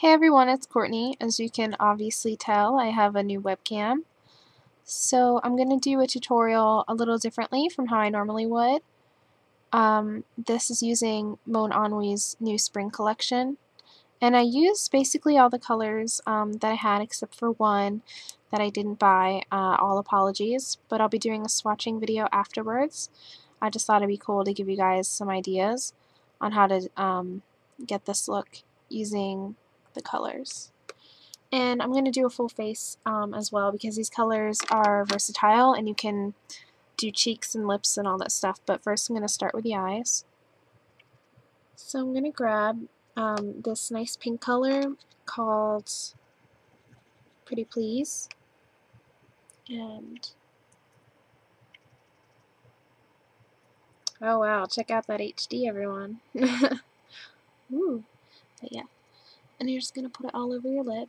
Hey everyone, it's Courtney. As you can obviously tell, I have a new webcam. So I'm going to do a tutorial a little differently from how I normally would. This is using Mon Ennui's new spring collection. And I used basically all the colors that I had except for one that I didn't buy. All apologies, but I'll be doing a swatching video afterwards. I just thought it'd be cool to give you guys some ideas on how to get this look using the colors. And I'm going to do a full face as well because these colors are versatile and you can do cheeks and lips and all that stuff. But first I'm going to start with the eyes. So I'm going to grab this nice pink color called Pretty Please. And oh wow, check out that HD, everyone. Ooh, but yeah. And you're just going to put it all over your lid.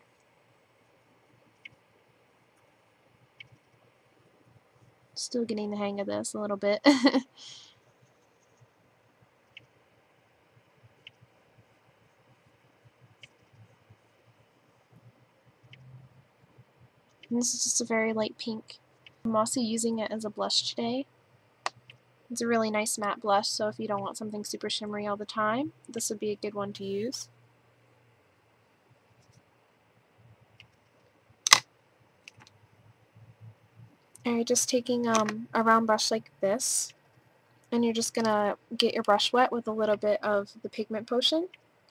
Still getting the hang of this a little bit. And this is just a very light pink. I'm also using it as a blush today. It's a really nice matte blush, so if you don't want something super shimmery all the time, this would be a good one to use. And you're just taking a round brush like this, and you're just going to get your brush wet with a little bit of the pigment potion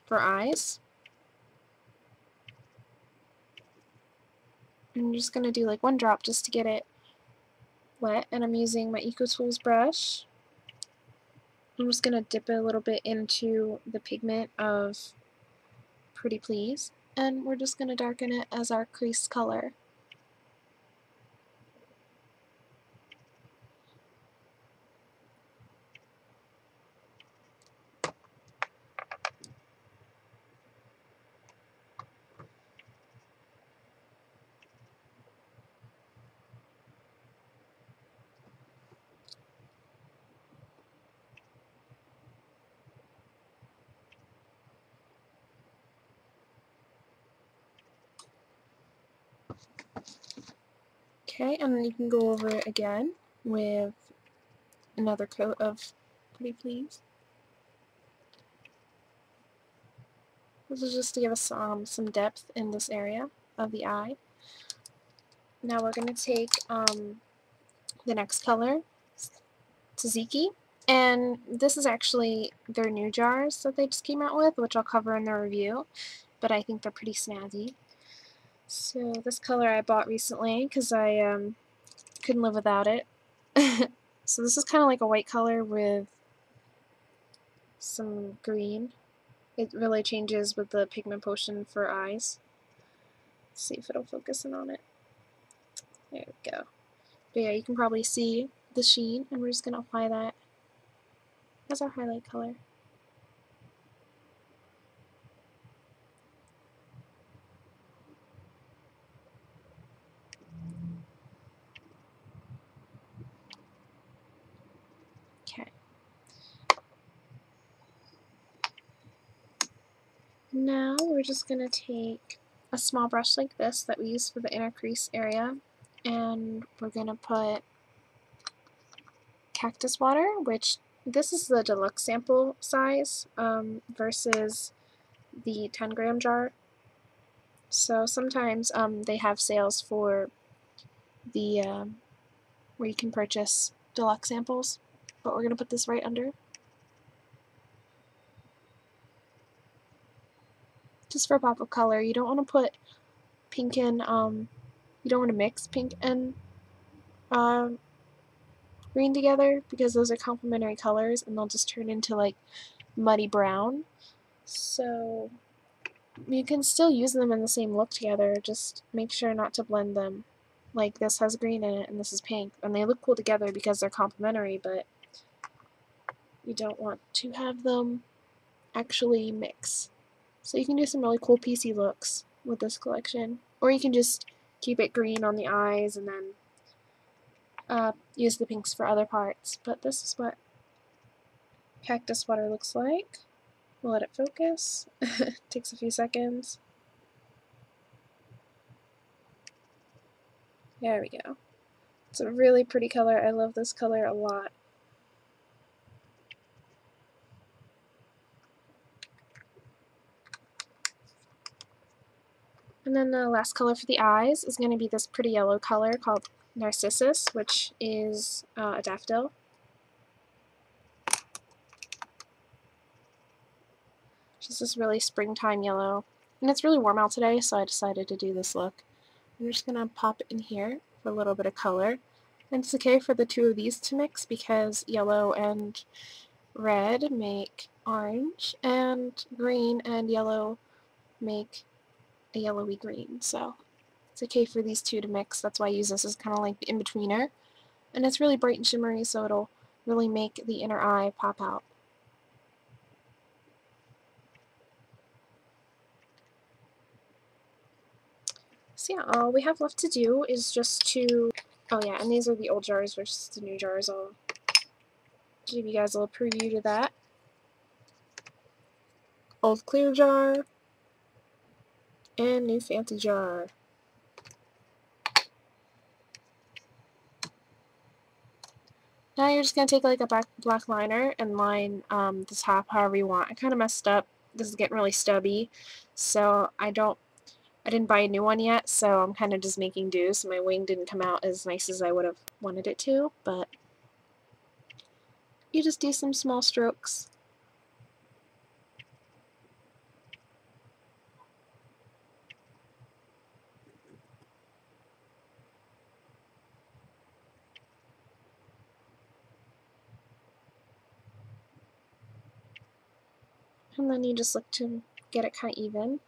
for eyes. And you're just going to do like one drop just to get it wet, and I'm using my EcoTools brush. I'm just going to dip it a little bit into the pigment of Pretty Please, and we're just going to darken it as our crease color. Okay, and then you can go over it again with another coat of Pretty Please. This is just to give us some depth in this area of the eye. Now we're going to take the next color, Tzatziki, and this is actually their new jars that they just came out with, which I'll cover in the review, but I think they're pretty snazzy. So this color I bought recently because I couldn't live without it. So this is kind of like a white color with some green. It really changes with the pigment potion for eyes. Let's see if it'll focus in on it. There we go. But yeah, you can probably see the sheen, and we're just going to apply that as our highlight color. Okay. Now we're just going to take a small brush like this that we use for the inner crease area, and we're going to put Cactus water, which this is the deluxe sample size versus the 10-gram jar. So sometimes they have sales for the where you can purchase deluxe samples, but we're going to put this right under. Just for a pop of color. You don't want to put pink and you don't want to mix pink and green together because those are complementary colors and they'll just turn into like muddy brown. So you can still use them in the same look together, just make sure not to blend them. Like this has green in it and this is pink, and they look cool together because they're complementary, but you don't want to have them actually mix. So you can do some really cool piecey looks with this collection, or you can just keep it green on the eyes and then use the pinks for other parts. But this is what Cactus water looks like. We'll let it focus. Takes a few seconds. There we go. It's a really pretty color. I love this color a lot. And then the last color for the eyes is going to be this pretty yellow color called Narcissus, which is a daffodil. Just this really springtime yellow. And it's really warm out today, so I decided to do this look. I'm just going to pop it in here for a little bit of color. And it's okay for the two of these to mix because yellow and red make orange, and green and yellow make a yellowy green. So it's okay for these two to mix. That's why I use this as kind of like the in-betweener. And it's really bright and shimmery, so it'll really make the inner eye pop out. So yeah, all we have left to do is just to, oh yeah, and these are the old jars versus the new jars. I'll give you guys a little preview to that. Old clear jar and new fancy jar. Now you're just going to take like a black liner and line the top however you want. I kind of messed up. This is getting really stubby, so I didn't buy a new one yet, so I'm kind of just making do, so my wing didn't come out as nice as I would have wanted it to, but you just do some small strokes. And then you just look to get it kind of even.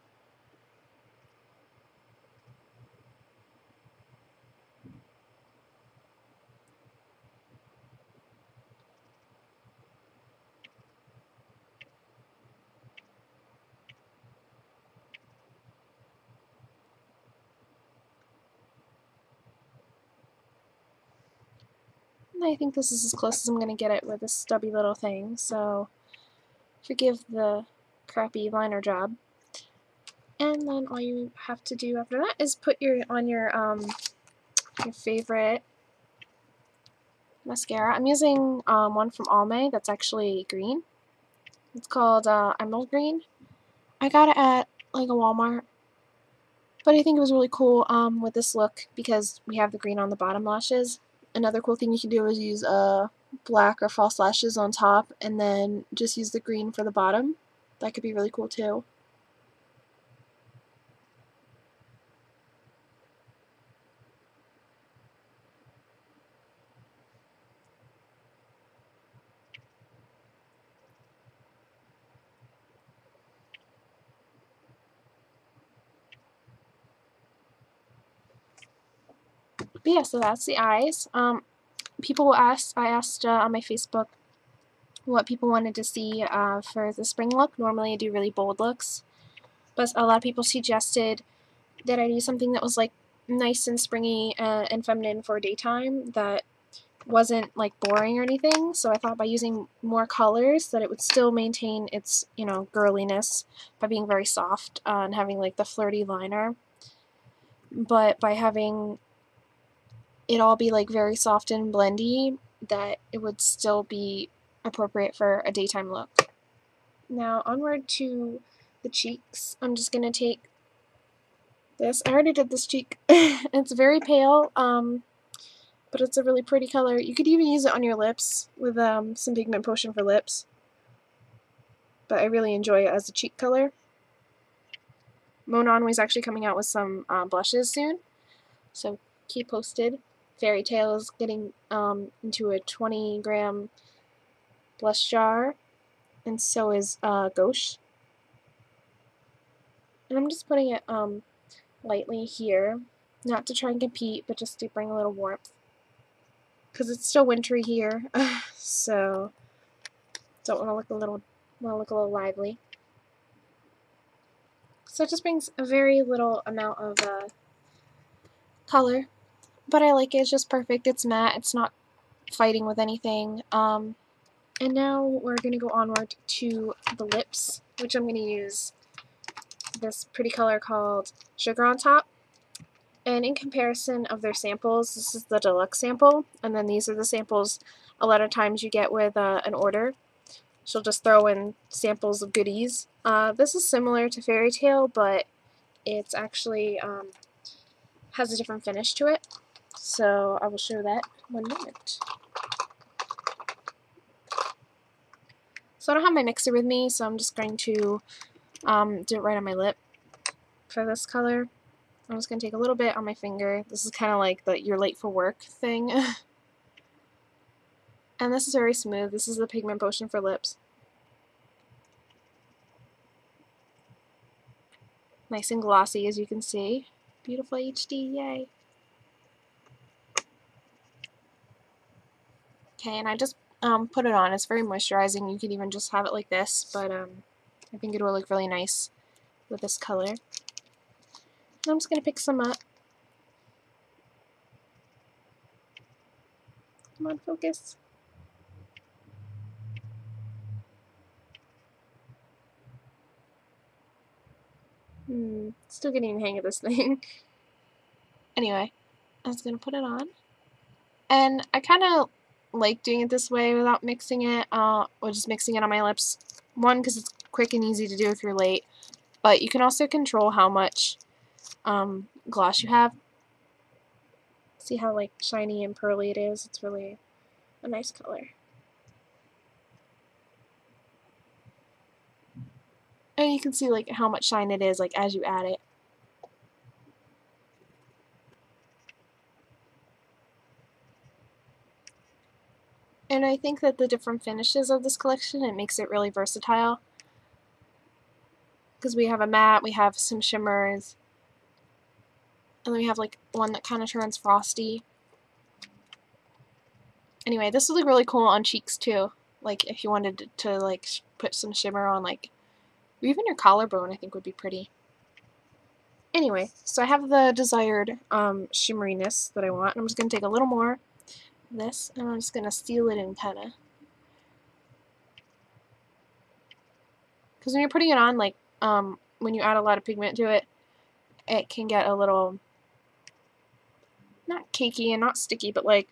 And I think this is as close as I'm going to get it with this stubby little thing, so forgive the crappy liner job. And then all you have to do after that is put your favorite mascara. I'm using one from Almay that's actually green. It's called Emerald Green. I got it at like a Walmart, but I think it was really cool with this look because we have the green on the bottom lashes. Another cool thing you can do is use black or false lashes on top and then just use the green for the bottom. That could be really cool too. But yeah, so that's the eyes. People will ask, I asked on my Facebook what people wanted to see for the spring look. Normally I do really bold looks, but a lot of people suggested that I do something that was like nice and springy and feminine for daytime that wasn't like boring or anything. So I thought by using more colors that it would still maintain its, you know, girliness by being very soft and having like the flirty liner, but by having it all be like very soft and blendy, that it would still be appropriate for a daytime look. Now onward to the cheeks. I'm just going to take this. I already did this cheek. It's very pale, but it's a really pretty color. You could even use it on your lips with some Pigment Potion for lips, but I really enjoy it as a cheek color. Mon Ennui is actually coming out with some blushes soon, so keep posted. Fairy Tale is getting into a 20-gram blush jar, and so is Gauche. And I'm just putting it lightly here, not to try and compete, but just to bring a little warmth, because it's still wintry here, so don't want to look a little lively. So it just brings a very little amount of color. But I like it. It's just perfect. It's matte. It's not fighting with anything. And now we're going to go onward to the lips, which I'm going to use this pretty color called Sugar on Top. And in comparison of their samples, this is the deluxe sample, and then these are the samples a lot of times you get with an order. She'll just throw in samples of goodies. This is similar to Fairy Tale, but it's actually has a different finish to it. So I will show that one moment. So I don't have my mixer with me, so I'm just going to do it right on my lip for this color. I'm just going to take a little bit on my finger. This is kind of like the you're late for work thing. And this is very smooth. This is the Pigment Potion for lips. Nice and glossy, as you can see. Beautiful HD, yay. Okay, and I just put it on. It's very moisturizing. You could even just have it like this, but I think it will look really nice with this color. And I'm just going to pick some up. Come on, focus. Still getting the hang of this thing. Anyway, I was going to put it on. And I kind of like doing it this way without mixing it, or just mixing it on my lips. One, because it's quick and easy to do if you're late, but you can also control how much gloss you have. See how like shiny and pearly it is? It's really a nice color. And you can see like how much shine it is like as you add it. And I think that the different finishes of this collection, it makes it really versatile. Because we have a matte, we have some shimmers, and then we have like one that kind of turns frosty. Anyway, this would look really cool on cheeks too. Like if you wanted to like put some shimmer on like, or even your collarbone I think would be pretty. Anyway, so I have the desired shimmeriness that I want. I'm just going to take a little more of this and I'm just going to seal it in kind of. Because when you're putting it on, like when you add a lot of pigment to it, it can get a little, not cakey and not sticky, but like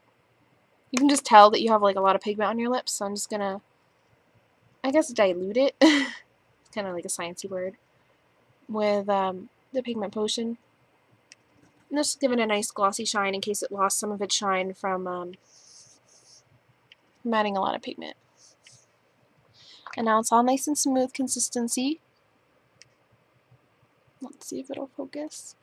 you can just tell that you have like a lot of pigment on your lips. So I'm just going to, I guess, dilute it. It's kind of like a sciencey word. With the Pigment Potion. And just give it a nice glossy shine in case it lost some of its shine from adding a lot of pigment. And now it's all nice and smooth consistency. Let's see if it'll focus.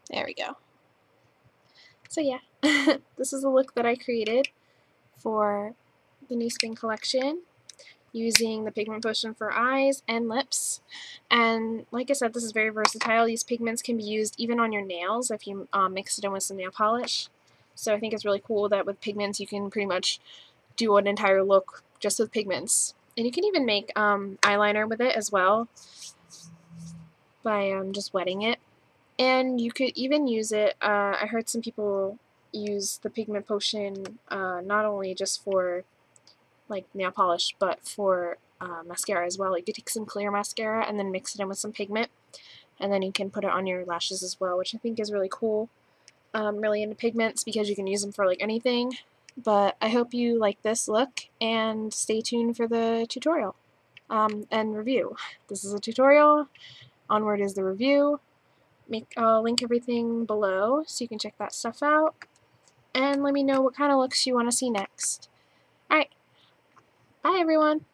There we go. So yeah, this is the look that I created for the new spring collection using the Pigment Potion for eyes and lips. And like I said, this is very versatile. These pigments can be used even on your nails if you mix it in with some nail polish. So I think it's really cool that with pigments you can pretty much do an entire look just with pigments. And you can even make eyeliner with it as well by just wetting it. And you could even use it, I heard some people use the Pigment Potion not only just for like nail polish, but for mascara as well. You could take some clear mascara and then mix it in with some pigment, and then you can put it on your lashes as well, which I think is really cool. I'm really into pigments because you can use them for like anything. But I hope you like this look, and stay tuned for the tutorial and review. This is a tutorial, onward is the review. I'll link everything below so you can check that stuff out, and let me know what kind of looks you want to see next. Alright, bye everyone!